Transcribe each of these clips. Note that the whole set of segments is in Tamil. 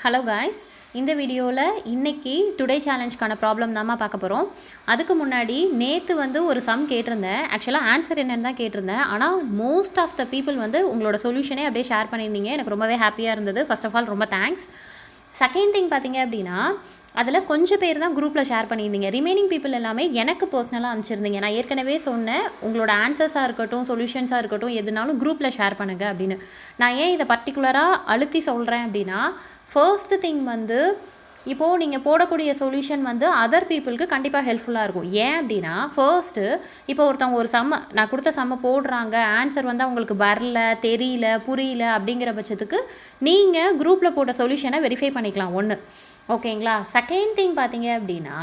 ஹலோ காய்ஸ், இந்த வீடியோவில் இன்றைக்கி டுடே சேலஞ்சுக்கான ப்ராப்ளம் தான் பார்க்க போகிறோம். அதுக்கு முன்னாடி நேற்று ஒரு சம் கேட்டிருந்தேன். ஆக்சுவலாக ஆன்சர் என்னென்னு தான் கேட்டிருந்தேன். ஆனால் மோஸ்ட் ஆஃப் த பீப்புள் உங்களோட சொல்யூஷனே அப்படியே ஷேர் பண்ணியிருந்தீங்க. எனக்கு ரொம்பவே ஹாப்பியாக இருந்தது. ஃபர்ஸ்ட் ஆஃப் ஆல் ரொம்ப தேங்க்ஸ். செகண்ட் திங் பார்த்தீங்க அப்படின்னா, அதில் கொஞ்சம் பேர் தான் குரூப்பில் ஷேர் பண்ணியிருந்தீங்க. ரிமைனிங் பீப்புள் எல்லாமே எனக்கு பர்சனலாக அனுப்பிச்சிருந்தீங்க. நான் ஏற்கனவே சொன்னேன், உங்களோட ஆன்சர்ஸாக இருக்கட்டும், சொல்யூஷன்ஸாக இருக்கட்டும், எதுனாலும் குரூப்பில் ஷேர் பண்ணுங்கள் அப்படின்னு. நான் ஏன் இதை பர்டிகுலராக அழுத்தி சொல்கிறேன் அப்படின்னா, ஃபர்ஸ்ட் திங் இப்போது நீங்கள் போடக்கூடிய சொல்யூஷன் அதர் பீப்புளுக்கு கண்டிப்பாக ஹெல்ப்ஃபுல்லாக இருக்கும். ஏன் அப்படின்னா, ஃபர்ஸ்ட்டு இப்போ ஒருத்தவங்க ஒரு நான் கொடுத்த சம்ம போடுறாங்க, ஆன்சர் அவங்களுக்கு வரல, தெரியல, புரியல அப்படிங்கிற பட்சத்துக்கு நீங்கள் குரூப்பில் போட்ட சொல்யூஷனை வெரிஃபை பண்ணிக்கலாம் ஒன்று. ஓகேங்களா? செகண்ட் திங் பார்த்தீங்க அப்படின்னா,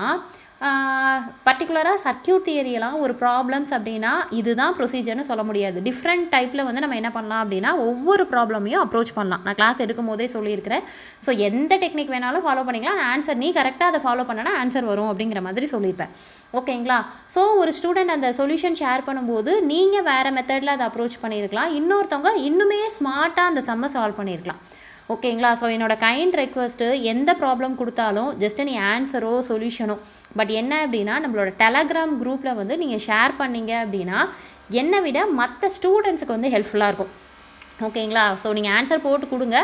பர்டிகுலராக சர்க்யூட் தியரியெல்லாம் ஒரு ப்ராப்ளம்ஸ் அப்படின்னா இதுதான் ப்ரொசீஜர்னு சொல்ல முடியாது. டிஃப்ரெண்ட் டைப்பில் நம்ம என்ன பண்ணலாம் அப்படின்னா, ஒவ்வொரு ப்ராப்ளமையும் அப்ரோச் பண்ணலாம். நான் கிளாஸ் எடுக்கும் போதே சொல்லியிருக்கிறேன். ஸோ எந்த டெக்னிக் வேணாலும் ஃபாலோ பண்ணிக்கலாம். ஆன்சர் நீ கரெக்டாக அதை ஃபாலோ பண்ணனா ஆன்சர் வரும் அப்படிங்கிற மாதிரி சொல்லியிருப்பேன். ஓகேங்களா? ஸோ ஒரு ஸ்டூடெண்ட் அந்த சொல்யூஷன் ஷேர் பண்ணும்போது நீங்கள் வேறு மெத்தடில் அதை அப்ரோச் பண்ணியிருக்கலாம். இன்னொருத்தவங்க இன்னுமே ஸ்மார்ட்டாக அந்த சம்மை சால்வ் பண்ணியிருக்கலாம். ஓகேங்களா? ஸோ என்னோட கைண்ட் ரெக்வஸ்ட்டு, எந்த ப்ராப்ளம் கொடுத்தாலும் ஜஸ்ட்டு நீ ஆன்சரோ சொல்யூஷனோ, பட் என்ன அப்படின்னா நம்மளோட டெலகிராம் குரூப்பில் நீங்கள் ஷேர் பண்ணிங்க அப்படின்னா என்னை விட மற்ற ஸ்டூடெண்ட்ஸுக்கு ஹெல்ப்ஃபுல்லாக இருக்கும். ஓகேங்களா? ஸோ நீங்கள் ஆன்சர் போட்டு கொடுங்க.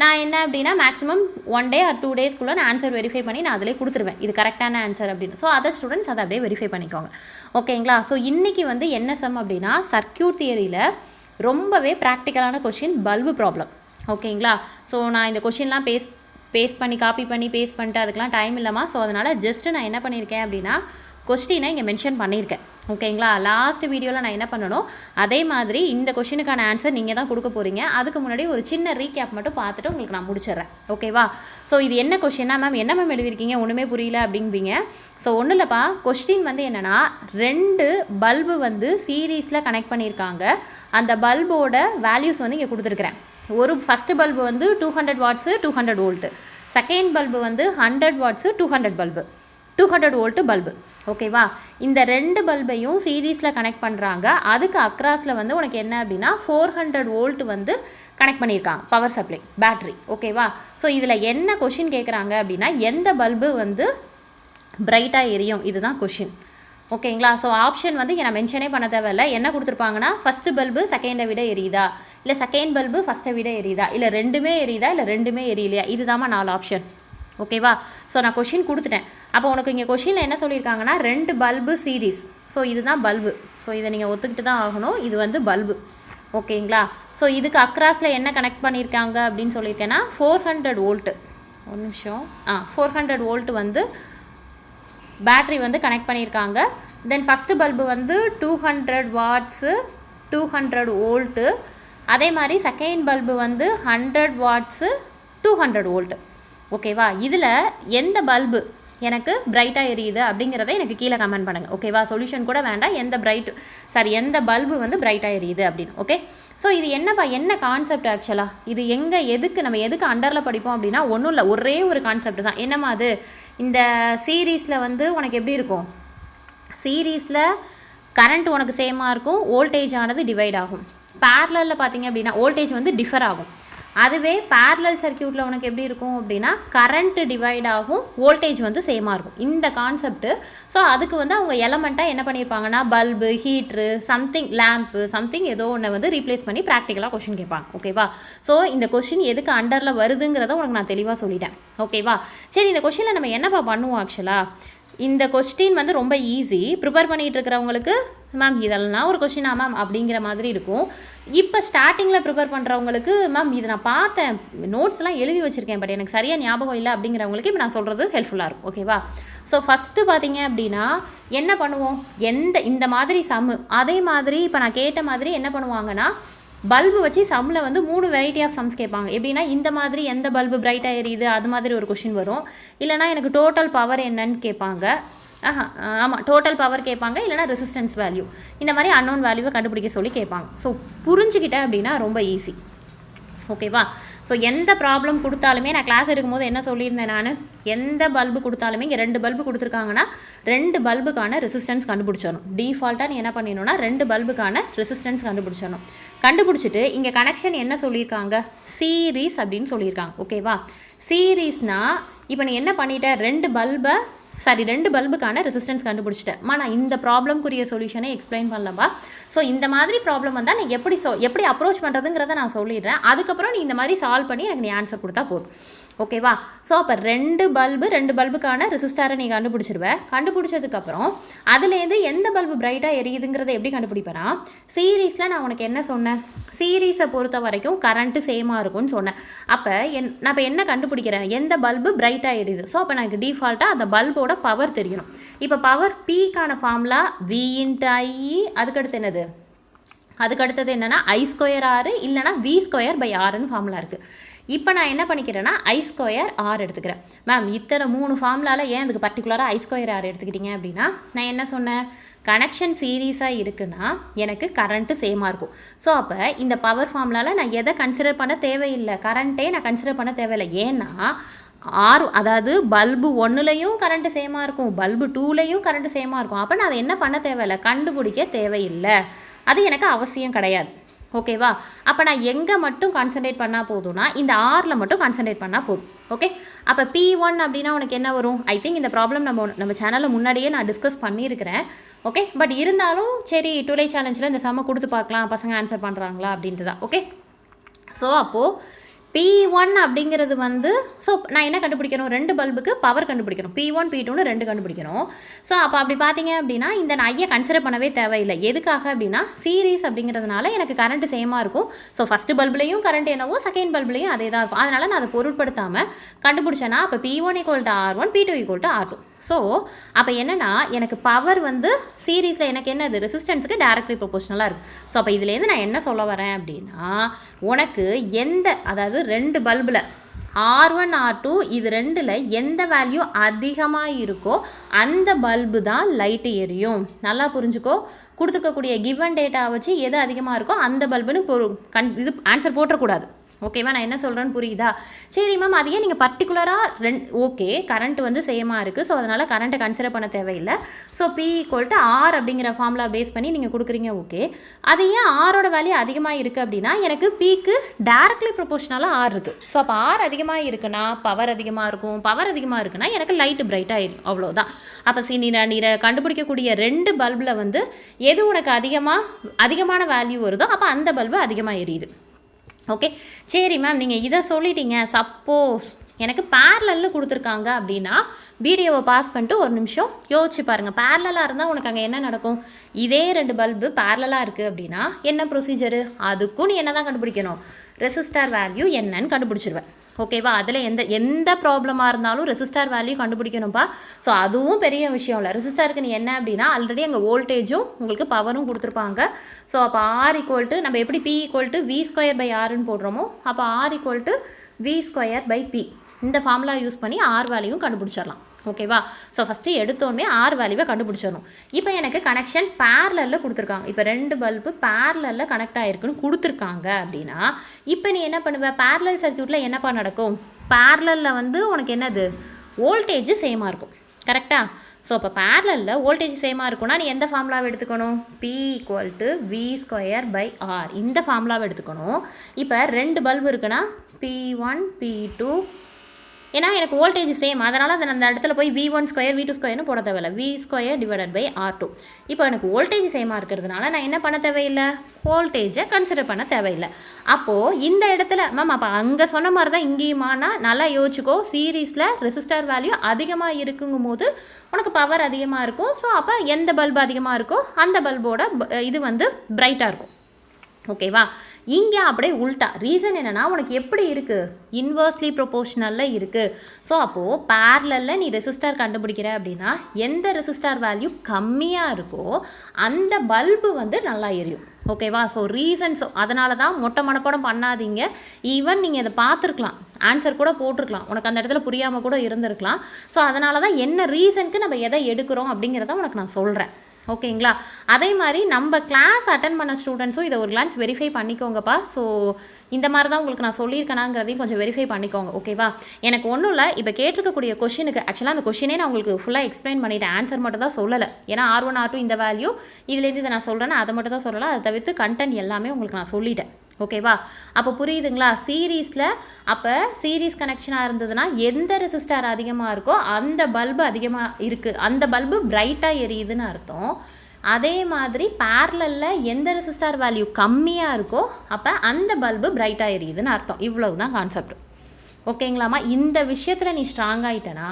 நான் என்ன அப்படின்னா மேக்ஸிமம் 1 day or 2 daysக்குள்ளே நான் ஆன்சர் வெரிஃபை பண்ணி நான் அதிலே கொடுத்துருவேன், இது கரெக்டான ஆன்சர் அப்படின்னு. ஸோ அதர் ஸ்டூடெண்ட்ஸ் அதை அப்படியே வெரிஃபை பண்ணிக்கோங்க. ஓகேங்களா? ஸோ இன்றைக்கி என்ன சம் அப்படின்னா, சர்க்யூட் தியரியில் ரொம்பவே ப்ராக்டிக்கலான கொஷின், பல்பு ப்ராப்ளம். ஓகேங்களா? ஸோ நான் இந்த கொஷின்லாம் பேஸ்ட் பண்ணி காப்பி பண்ணி பேஸ்ட் பண்ணிட்டு அதுக்கெலாம் டைம் இல்லைம்மா. ஸோ அதனால் ஜஸ்ட்டு நான் என்ன பண்ணியிருக்கேன் அப்படின்னா, கொஸ்டினை இங்கே மென்ஷன் பண்ணியிருக்கேன். ஓகேங்களா? லாஸ்ட் வீடியோவில் நான் என்ன பண்ணணும், அதே மாதிரி இந்த கொஷினுக்கான ஆன்சர் நீங்கள் தான் கொடுக்க போகிறீங்க. அதுக்கு முன்னாடி ஒரு சின்ன ரீகேப் மட்டும் பார்த்துட்டு உங்களுக்கு நான் முடிச்சிடுறேன். ஓகேவா? ஸோ இது என்ன கொஷின்னா, மேம் என்ன மேம் எழுதியிருக்கீங்க, ஒன்றுமே புரியல அப்படின்பீங்க. ஸோ ஒன்றும் இல்லைப்பா, கொஸ்டின் என்னென்னா, 2 பல்பு சீரீஸில் கனெக்ட் பண்ணியிருக்காங்க. அந்த பல்போட வேல்யூஸ் இங்கே கொடுத்துருக்குறேன். ஒரு first bulb 200 watts 200 volt, second bulb 100 watts 200 bulb 200 volt bulb. ஓகேவா? இந்த 2 பல்பையும் சீரீஸில் கனெக்ட் பண்ணுறாங்க. அதுக்கு அக்ராஸில் உனக்கு என்ன அப்படின்னா 400 வோல்ட்டு கனெக்ட் பண்ணியிருக்காங்க, பவர் சப்ளை, பேட்ரி. ஓகேவா? ஸோ இதில் என்ன கொஷின் கேட்குறாங்க அப்படின்னா, எந்த பல்பு பிரைட்டாக எரியும், இதுதான் கொஷின். ஓகேங்களா? ஸோ ஆப்ஷன் இங்கே நான் மென்ஷனே பண்ண தேவையில்லை. என்ன கொடுத்துருப்பாங்கன்னா, ஃபஸ்ட்டு பல்பு செகண்டை விட எரியுதா, இல்லை செகண்ட் பல்பு ஃபஸ்ட்டை விட எரியுதா, இல்லை ரெண்டுமே எரியுதா, இல்லை ரெண்டுமே எரியலையா, இதுதாம்மா 4 ஆப்ஷன். ஓகேவா? ஸோ நான் கொஷின் கொடுத்துட்டேன். அப்போ உனக்கு இங்கே கொஷினில் என்ன சொல்லியிருக்காங்கன்னா, 2 பல்பு சீரீஸ். ஸோ இதுதான் பல்பு. ஸோ இதை நீங்கள் ஒத்துக்கிட்டு தான் ஆகணும், இது பல்பு. ஓகேங்களா? ஸோ இதுக்கு அக்ராஸில் என்ன கனெக்ட் பண்ணியிருக்காங்க அப்படின்னு சொல்லியிருக்கேன்னா 400 வோல்ட்டு. ஒரு நிமிஷம். 400 வோல்ட்டு பேட்ரி கனெக்ட் பண்ணியிருக்காங்க. தென் ஃபஸ்ட்டு பல்பு 200 வாட்ஸு 200 வோல்ட்டு. அதே மாதிரி செகண்ட் பல்பு 100 வாட்ஸு 200 வோல்ட்டு. ஓகேவா? இதில் எந்த பல்பு எனக்கு பிரைட்டாக எரியுது அப்படிங்கிறத எனக்கு கீழே கமெண்ட் பண்ணுங்கள். ஓகேவா? சொல்யூஷன் கூட வேண்டாம், எந்த பல்பு பிரைட்டாக எரியுது அப்படின்னு. ஓகே? ஸோ இது என்ன கான்செப்ட் ஆக்சுவலாக, இது நம்ம எதுக்கு அண்டரில் படிப்போம் அப்படின்னா, ஒன்றும் இல்லை, ஒரே ஒரு கான்செப்ட் தான். என்னம்மா அது, இந்த சீரீஸில் உனக்கு எப்படி இருக்கும், சீரீஸில் கரண்ட் உனக்கு சேமாக இருக்கும், வோல்டேஜ் ஆனது டிவைட் ஆகும். பேரலலில் பார்த்தீங்க அப்படின்னா வோல்டேஜ் டிஃபர் ஆகும். அதுவே பேரலல் சர்க்யூட்டில் உனக்கு எப்படி இருக்கும் அப்படின்னா, கரண்ட் டிவைட் ஆகும், வோல்டேஜ் சேமாக இருக்கும். இந்த கான்செப்ட்டு. ஸோ அதுக்கு அவங்க எலமெண்ட்டாக என்ன பண்ணியிருப்பாங்கன்னா, பல்பு, ஹீட்ரு, சம்திங், லேம்ப்பு, சம்திங் ஏதோ ஒன்று ரீப்ளேஸ் பண்ணி ப்ராக்டிக்கலாக கொஷின் கேட்பாங்க. ஓகேவா? ஸோ இந்த கொஷின் எதுக்கு அண்டரில் வருதுங்கிறத உனக்கு நான் தெளிவாக சொல்லிட்டேன். ஓகேவா? சரி, இந்த கொஷினில் நம்ம என்னப்பா பண்ணுவோம் ஆக்சுவலாக, இந்த கொஸ்டின் ரொம்ப ஈஸி. ப்ரிப்பேர் பண்ணிகிட்டு இருக்கிறவங்களுக்கு, மேம் இதெல்லாம் ஒரு கொஷினா மேம் அப்படிங்கிற மாதிரி இருக்கும். இப்போ ஸ்டார்டிங்கில் ப்ரிப்பேர் பண்ணுறவங்களுக்கு, மேம் இது நான் பார்த்தேன், நோட்ஸ்லாம் எழுதி வச்சுருக்கேன், பட் எனக்கு சரியாக ஞாபகம் இல்லை அப்படிங்கிறவங்களுக்கு இப்போ நான் சொல்கிறது ஹெல்ப்ஃபுல்லாக இருக்கும். ஓகேவா? ஸோ ஃபஸ்ட்டு பார்த்தீங்க அப்படின்னா என்ன பண்ணுவோம், இந்த மாதிரி சம்மு, அதே மாதிரி இப்போ நான் கேட்ட மாதிரி என்ன பண்ணுவாங்கன்னா, பல்பு வச்சு சம்மில் 3 வெரைட்டி ஆஃப் சம்ஸ் கேட்பாங்க. எப்படின்னா, இந்த மாதிரி எந்த பல்பு பிரைட்டாக எரியுது அது மாதிரி ஒரு கொஷின் வரும். இல்லைனா எனக்கு டோட்டல் பவர் என்னன்னு கேட்பாங்க. ஆமாம், டோட்டல் பவர் கேட்பாங்க. இல்லைனா ரெசிஸ்டன்ஸ் வேல்யூ, இந்த மாதிரி அன்னோன் வேல்யூவை கண்டுபிடிக்க சொல்லி கேட்பாங்க. ஸோ புரிஞ்சுக்கிட்டேன் அப்படின்னா ரொம்ப ஈஸி. ஓகேவா? ஸோ எந்த ப்ராப்ளம் கொடுத்தாலுமே நான் கிளாஸ் எடுக்கும்போது என்ன சொல்லியிருந்தேன், நான் எந்த பல்பு கொடுத்தாலுமே இங்கே 2 பல்பு கொடுத்துருக்காங்கன்னா 2 பல்புக்கான ரெசிஸ்டன்ஸ் கண்டுபிடிச்சிடணும். டிஃபால்ட்டாக நீ என்ன பண்ணிடணும்னா 2 பல்புக்கான ரெசிஸ்டன்ஸ் கண்டுபிடிச்சிடணும். கண்டுபிடிச்சிட்டு இங்கே கனெக்ஷன் என்ன சொல்லியிருக்காங்க, சீரீஸ் அப்படின்னு சொல்லியிருக்காங்க. ஓகேவா? சீரீஸ்னால் இப்போ நீ என்ன பண்ணிட்ட, 2 பல்புக்கான ரெசிஸ்டன்ஸ் கண்டுபிடிச்சிட்டேன். நான் இந்த ப்ராப்ளம்க்குரிய சொல்யூஷனை எக்ஸ்பிளைன் பண்ணலப்பா. ஸோ இந்த மாதிரி ப்ராப்ளம் வந்தால் நான் எப்படி அப்ரோச் பண்ணுறதுங்கிறத நான் சொல்லிடுறேன். அதுக்கப்புறம் நீ இந்த மாதிரி சால்வ் பண்ணி எனக்கு நீ ஆன்சர் கொடுத்தா போதும். ஓகேவா? ஸோ அப்போ 2 பல்புக்கான ரெசிஸ்டாரை நீ கண்டுபிடிச்சிடுவேன். கண்டுபிடிச்சதுக்கப்புறம் அதுலேருந்து எந்த பல்பு பிரைட்டாக எரியுதுங்கிறத எப்படி கண்டுபிடிப்பேன்னா, சீரீஸில் நான் உனக்கு என்ன சொன்னேன், சீரீஸை பொறுத்த வரைக்கும் கரண்ட்டு சேமாக இருக்கும்னு சொன்னேன். அப்போ நான் இப்போ என்ன கண்டுபிடிக்கிறேன், எந்த பல்பு பிரைட்டாக எரியுது. ஸோ அப்போ எனக்கு டிஃபால்ட்டாக அந்த பல்போட பவர் தெரியணும். இப்போ பவர் Pக்கான ஃபார்முலா V/I. அதுக்கடுத்தது என்னென்னா I²R இல்லைனா V²/Rன்னு ஃபார்முலா இருக்குது. இப்போ நான் என்ன பண்ணிக்கிறேன்னா I²R எடுத்துக்கிறேன். மேம் இத்தனை 3 ஃபார்முலாவில் ஏன் அதுக்கு பர்டிகுலராக I²R எடுத்துக்கிட்டீங்க அப்படின்னா, நான் என்ன சொன்னேன், கனெக்ஷன் சீரீஸாக இருக்குன்னா எனக்கு கரண்ட்டு சேமாக இருக்கும். ஸோ அப்போ இந்த பவர் ஃபார்முலாவில் நான் எதை கன்சிடர் பண்ண தேவையில்லை, கரண்ட்டே நான் கன்சிடர் பண்ண தேவையில்லை. ஏன்னா அதாவது பல்பு 1லையும் கரண்ட்டு சேமாக இருக்கும், பல்பு 2லையும் கரண்ட்டு சேமாக இருக்கும். அப்போ நான் அதை என்ன பண்ண தேவையில்லை, கண்டுபிடிக்க தேவையில்லை. அது எனக்கு அவசியம் கிடையாது. ஓகேவா? அப்போ நான் எங்கே மட்டும் கான்சன்ட்ரேட் பண்ணால் போதும்னா இந்த ஆரில் மட்டும் கான்சன்ட்ரேட் பண்ணால் போதும். ஓகே? அப்போ P1 அப்படின்னா உனக்கு என்ன வரும், ஐ திங்க் இந்த ப்ராப்ளம் நம்ம சேனலில் முன்னாடியே நான் டிஸ்கஸ் பண்ணியிருக்கிறேன். ஓகே? பட் இருந்தாலும் சரி, டுடே சேலஞ்சில் இந்த சம்ம கொடுத்து பார்க்கலாம் பசங்க ஆன்சர் பண்ணுறாங்களா அப்படின்ட்டு தான். ஓகே? ஸோ அப்போது P1 அப்படிங்கிறது ஸோ நான் என்ன கண்டுபிடிக்கணும், 2 பல்புக்கு பவர் கண்டுபிடிக்கணும். P1 P2ன்னு 2 கண்டுபிடிக்கணும். ஸோ அப்போ அப்படி பார்த்தீங்க அப்படின்னா இந்த நான் ஐயை கன்சிடர் பண்ணவே தேவையில்லை. எதுக்காக அப்படின்னா சீரீஸ் அப்படிங்கிறதுனால எனக்கு கரண்ட் சேமாக இருக்கும். ஸோ ஃபஸ்ட்டு பல்புலையும் கரண்ட் என்னவோ செகண்ட் பல்புலையும் அதே தான் இருக்கும். அதனால் நான் அதை பொருட்படுத்தாமல் கண்டுபிடிச்சேன்னா அப்போ P1 = R1, P2 = R2. So அப்போ என்னென்னா எனக்கு பவர் சீரீஸில் எனக்கு என்னது, ரெசிஸ்டன்ஸுக்கு டைரக்ட்லி ப்ரொபோஷனலாக இருக்குது. ஸோ அப்போ இதுலேருந்து நான் என்ன சொல்ல வரேன் அப்படின்னா, உனக்கு அதாவது 2 பல்பில் R1 R2 இது 2ல் எந்த வேல்யூ அதிகமாக இருக்கோ அந்த பல்பு தான் லைட்டு எரியும். நல்லா புரிஞ்சுக்கோ. கொடுத்துருக்கக்கூடிய கிவன் டேட்டா வச்சு எது அதிகமாக இருக்கோ அந்த பல்புன்னு இது ஆன்சர் போட்டக்கூடாது. ஓகேவா? நான் என்ன சொல்கிறேன்னு புரியுதா? சரி மேம், அதையே நீங்கள் பர்டிகுலராக ஓகே கரண்ட் சேமாக இருக்குது, ஸோ அதனால் கரண்ட்டை கன்சிடர் பண்ண தேவையில்லை. ஸோ P = R அப்படிங்கிற ஃபார்முலா பேஸ் பண்ணி நீங்கள் கொடுக்குறீங்க. ஓகே, அது ஏன் ஆரோட வேல்யூ அதிகமாக இருக்குது அப்படின்னா எனக்கு Pக்கு டைரக்ட்லி ப்ரொபோஷனலாக R இருக்குது. ஸோ அப்போ R அதிகமாக இருக்குன்னா பவர் அதிகமாக இருக்கும், பவர் அதிகமாக இருக்குன்னா எனக்கு லைட்டு பிரைட்டாக இருக்கும். அவ்வளோதான். அப்போ நீ கண்டுபிடிக்கக்கூடிய 2 பல்பில் எது உனக்கு அதிகமான வேல்யூ வருதோ அப்போ அந்த பல்பு அதிகமாக எரியுது. ஓகே, சரி மேம், நீங்கள் இதை சொல்லிட்டீங்க. சப்போஸ் எனக்கு பேரலல்னு கொடுத்துருக்காங்க அப்படின்னா வீடியோவை பாஸ் பண்ணிட்டு ஒரு நிமிஷம் யோசிச்சு பாருங்கள். பேரலாக இருந்தால் உனக்கு அங்கே என்ன நடக்கும், இதே 2 பல்பு பேரலாக இருக்குது அப்படின்னா என்ன ப்ரொசீஜரு, அதுக்கும் நீ என்ன தான் கண்டுபிடிக்கணும், ரெசிஸ்டார் வேல்யூ என்னன்னு கண்டுபிடிச்சிருவேன். ஓகேவா? அதில் எந்த ப்ராப்ளமாக இருந்தாலும் ரெசிஸ்டார் வேல்யூ கண்டுபிடிக்கணும்ப்பா. ஸோ அதுவும் பெரிய விஷயம் இல்லை. ரெசிஸ்டாருக்கு நீ என்ன அப்படின்னா ஆல்ரெடி அங்கே வோல்டேஜும் உங்களுக்கு பவரும் கொடுத்துருப்பாங்க. ஸோ அப்போ R நம்ம எப்படி P = V²/Rன்னு போடுறோமோ அப்போ R = V²/P இந்த ஃபார்முலா யூஸ் பண்ணி R வேல்யூவும் கண்டுபிடிச்சிடலாம். ஓகேவா? ஸோ ஃபஸ்ட்டு எடுத்தோடனே R வேல்யூவை கண்டுபிடிச்சிடணும். இப்போ எனக்கு கனெக்ஷன் பேரலில் கொடுத்துருக்காங்க. இப்போ 2 பல்பு பேரலில் கனெக்ட் ஆகிருக்குன்னு கொடுத்துருக்காங்க அப்படின்னா இப்போ நீ என்ன பண்ணுவ, பேரலல் சர்க்யூட்டில் என்னப்பா நடக்கும், பேரலில் உனக்கு என்னது, வோல்டேஜ் சேமாக இருக்கும். கரெக்டாக? ஸோ அப்போ பேரலில் வோல்டேஜ் சேமாக இருக்கும்னா நீ எந்த ஃபார்முலாவை எடுத்துக்கணும், P = V²/R இந்த ஃபார்முலாவை எடுத்துக்கணும். இப்போ 2 பல்பு இருக்குன்னா P1 P2, ஏன்னா எனக்கு வோல்டேஜ் சேம், அதனால் அதை அந்த இடத்துல போய் V1² V2²ன்னு போட தேவையில்லை, V²/R2. இப்போ எனக்கு வோல்டேஜ் சேமாக இருக்கிறதுனால நான் என்ன பண்ண தேவையில்லை, வோல்டேஜை கன்சிடர் பண்ண தேவையில்லை. அப்போது இந்த இடத்துல மேம் அப்போ அங்கே சொன்ன மாதிரி தான் இங்கேயுமானா நல்லா யோசிச்சுக்கோ. சீரீஸில் ரெசிஸ்டார் வேல்யூ அதிகமாக இருக்குங்கும் போது உனக்கு பவர் அதிகமாக இருக்கும். ஸோ அப்போ எந்த பல்பு அதிகமாக இருக்கோ அந்த பல்போட இது பிரைட்டாக இருக்கும். ஓகேவா? இங்கே அப்படியே உல்ட்டா. ரீசன் என்னென்னா உனக்கு எப்படி இருக்குது, இன்வர்ஸ்லி ப்ரொபோஷனலில் இருக்குது. ஸோ அப்போது பேரலில் நீ ரெசிஸ்டார் கண்டுபிடிக்கிற அப்படின்னா எந்த ரெசிஸ்டார் வேல்யூ கம்மியாக இருக்கோ அந்த பல்பு நல்லா எரியும். ஓகேவா? ஸோ ரீசன்ஸ் அதனால தான் மொட்டை மனப்பாடம் பண்ணாதீங்க. ஈவன் நீங்கள் இதை பார்த்துருக்கலாம், ஆன்சர் கூட போட்டிருக்கலாம், உனக்கு அந்த இடத்துல புரியாமல் கூட இருந்திருக்கலாம். ஸோ அதனால தான் என்ன ரீசனுக்கு நம்ம எதை எடுக்கிறோம் அப்படிங்கிறத உனக்கு நான் சொல்கிறேன். ஓகேங்களா? அதே மாதிரி நம்ம கிளாஸ் அட்டன் பண்ண ஸ்டூடெண்ட்ஸும் இதை ஒரு கிளான்ஸ் வெரிஃபை பண்ணிக்கோங்கப்பா. ஸோ இந்த மாதிரி தான் உங்களுக்கு நான் சொல்லியிருக்கேனாங்கிறதையும் கொஞ்சம் வெரிஃபை பண்ணிக்கோங்க. ஓகேவா? எனக்கு ஒன்றும் இல்லை, இப்போ கேட்டிருக்கக்கூடிய கொஷினுக்கு ஆக்சுவலாக அந்த கொஷினே நான் உங்களுக்கு ஃபுல்லாக எக்ஸ்பிளைன் பண்ணிவிட்டேன், ஆன்சர் மட்டும் தான் சொல்லலை. ஏன்னா R1 R2 இந்த வேல்யூ இதுலேருந்து இதை நான் சொல்கிறேன்னா அதை மட்டும் தான் சொல்லலை, அதை தவிர்த்து கண்டென்ட் எல்லாமே உங்களுக்கு நான் சொல்லிட்டேன். ஓகேவா? அப்போ புரியுதுங்களா? சீரீஸில் அப்போ சீரீஸ் கனெக்ஷனாக இருந்ததுன்னா எந்த ரெசிஸ்டார் அதிகமாக இருக்கோ அந்த பல்பு அதிகமாக இருக்குது, அந்த பல்பு பிரைட்டாக எரியுதுன்னு அர்த்தம். அதே மாதிரி பேரலில் எந்த ரெசிஸ்டார் வேல்யூ கம்மியாக இருக்கோ அப்போ அந்த பல்பு பிரைட்டாக எரியுதுன்னு அர்த்தம். இவ்வளவு தான் கான்செப்ட். ஓகேங்களாம்மா? இந்த விஷயத்தில் நீ ஸ்ட்ராங் ஆகிட்டனா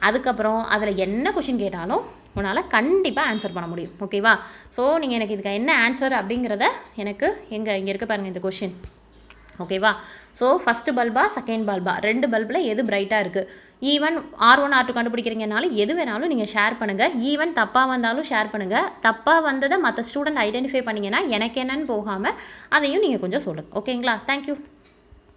அதுக்கப்புறம் அதில் என்ன கொஷின் கேட்டாலும் உன்னால் கண்டிப்பாக ஆன்சர் பண்ண முடியும். ஓகேவா? ஸோ நீங்கள் எனக்கு இதுக்கு என்ன ஆன்சர் அப்படிங்கிறத எனக்கு இங்கே இருக்க பாருங்கள் இந்த கொஷின். ஓகேவா? ஸோ ஃபஸ்ட்டு பல்பா செகண்ட் பல்பா 2 பல்பில் எது பிரைட்டாக இருக்குது, ஈவன் R1 R2 கண்டுபிடிக்கிறீங்கனாலும் எது வேணாலும் நீங்கள் ஷேர் பண்ணுங்கள். ஈவன் தப்பாக வந்தாலும் ஷேர் பண்ணுங்கள். தப்பாக வந்ததை மற்ற ஸ்டூடெண்ட் ஐடென்டிஃபை பண்ணிங்கன்னா எனக்கு என்னன்னு போகாமல் அதையும் நீங்கள் கொஞ்சம் சொல்லுங்கள். ஓகேங்களா? தேங்க்யூ.